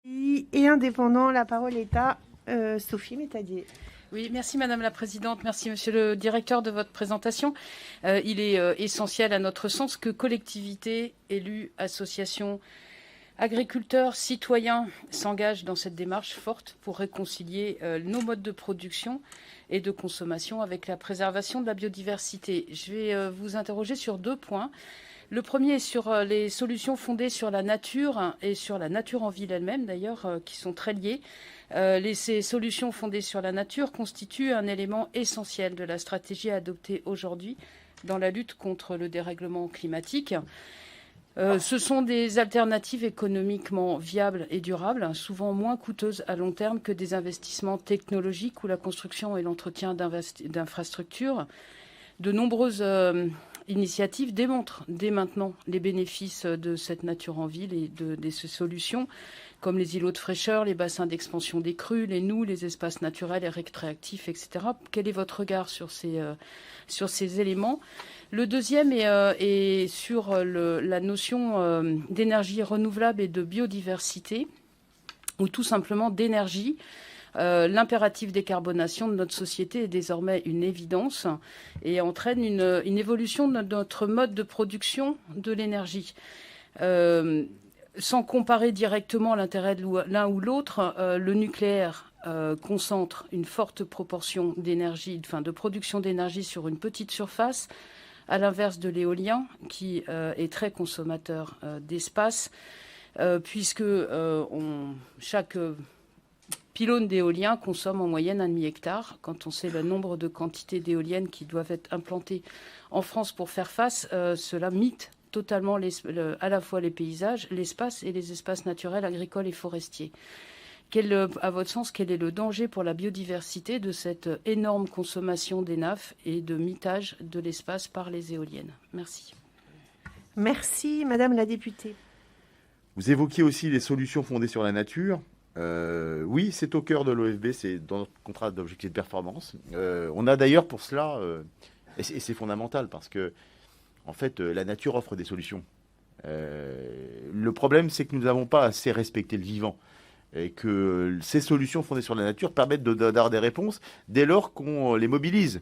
Et indépendant, la parole est à Sophie Métadier. Oui, merci Madame la Présidente, merci Monsieur le Directeur de votre présentation. Il est essentiel à notre sens que collectivités, élus, associations, agriculteurs, citoyens s'engagent dans cette démarche forte pour réconcilier nos modes de production et de consommation avec la préservation de la biodiversité. Je vais vous interroger sur 2 points. Le premier est sur les solutions fondées sur la nature et sur la nature en ville elle-même d'ailleurs, qui sont très liées. Ces solutions fondées sur la nature constituent un élément essentiel de la stratégie adoptée aujourd'hui dans la lutte contre le dérèglement climatique. Ce sont des alternatives économiquement viables et durables, souvent moins coûteuses à long terme que des investissements technologiques ou la construction et l'entretien d'infrastructures. De nombreuses initiatives démontrent dès maintenant les bénéfices de cette nature en ville et de ces solutions, comme les îlots de fraîcheur, les bassins d'expansion des crues, les noues, les espaces naturels et récréatifs, etc. Quel est votre regard sur ces éléments ? Le deuxième est sur la notion d'énergie renouvelable et de biodiversité, ou tout simplement d'énergie. L'impératif décarbonation de notre société est désormais une évidence et entraîne une évolution de notre mode de production de l'énergie. Sans comparer directement l'intérêt de l'un ou l'autre, le nucléaire concentre une forte proportion d'énergie, de production d'énergie sur une petite surface, à l'inverse de l'éolien qui est très consommateur d'espace, puisque chaque pylône d'éolien consomme en moyenne 1,5 hectare. Quand on sait le nombre de quantités d'éoliennes qui doivent être implantées en France pour faire face, cela mite totalement à la fois les paysages, l'espace et les espaces naturels, agricoles et forestiers. À votre sens, quel est le danger pour la biodiversité de cette énorme consommation d'Enaf et de mitage de l'espace par les éoliennes ? Merci. Merci, Madame la députée. Vous évoquiez aussi les solutions fondées sur la nature. Oui, c'est au cœur de l'OFB, c'est dans notre contrat d'objectif de performance. On a d'ailleurs pour cela, et c'est fondamental, parce que en fait, la nature offre des solutions. Le problème, c'est que nous n'avons pas assez respecté le vivant. Et que ces solutions fondées sur la nature permettent d'avoir des réponses dès lors qu'on les mobilise.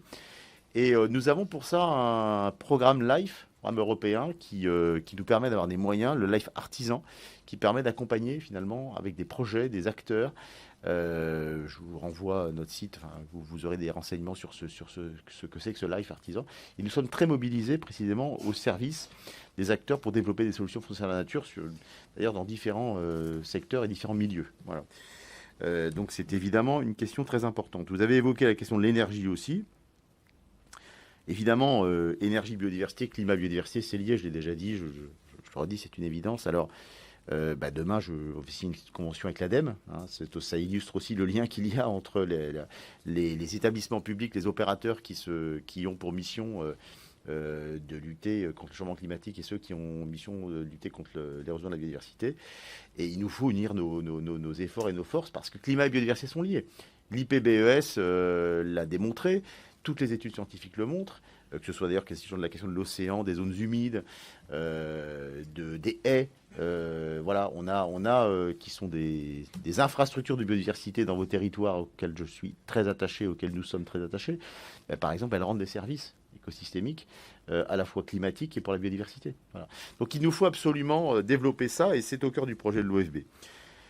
Et nous avons pour ça un programme LIFE, programme européen, qui nous permet d'avoir des moyens, le LIFE Artisan, qui permet d'accompagner finalement avec des projets, des acteurs. Je vous renvoie à notre site, vous aurez des renseignements sur ce que c'est que ce LIFE Artisan. Et nous sommes très mobilisés précisément au service des acteurs pour développer des solutions fondées sur la nature, d'ailleurs dans différents secteurs et différents milieux. Voilà. Donc c'est évidemment une question très importante. Vous avez évoqué la question de l'énergie aussi. Évidemment, énergie, biodiversité, climat, biodiversité, c'est lié, je l'ai déjà dit, je le redis, c'est une évidence. Alors, demain, je officie une convention avec l'ADEME. Ça illustre aussi le lien qu'il y a entre les établissements publics, les opérateurs qui ont pour mission de lutter contre le changement climatique et ceux qui ont mission de lutter contre l'érosion de la biodiversité. Et il nous faut unir nos efforts et nos forces parce que climat et biodiversité sont liés. L'IPBES l'a démontré. Toutes les études scientifiques le montrent, que ce soit d'ailleurs la question de l'océan, des zones humides, des haies. Voilà, on a qui sont des infrastructures de biodiversité dans vos territoires auxquelles je suis très attaché, auxquelles nous sommes très attachés. Par exemple, elles rendent des services écosystémiques à la fois climatiques et pour la biodiversité. Voilà. Donc il nous faut absolument développer ça et c'est au cœur du projet de l'OFB.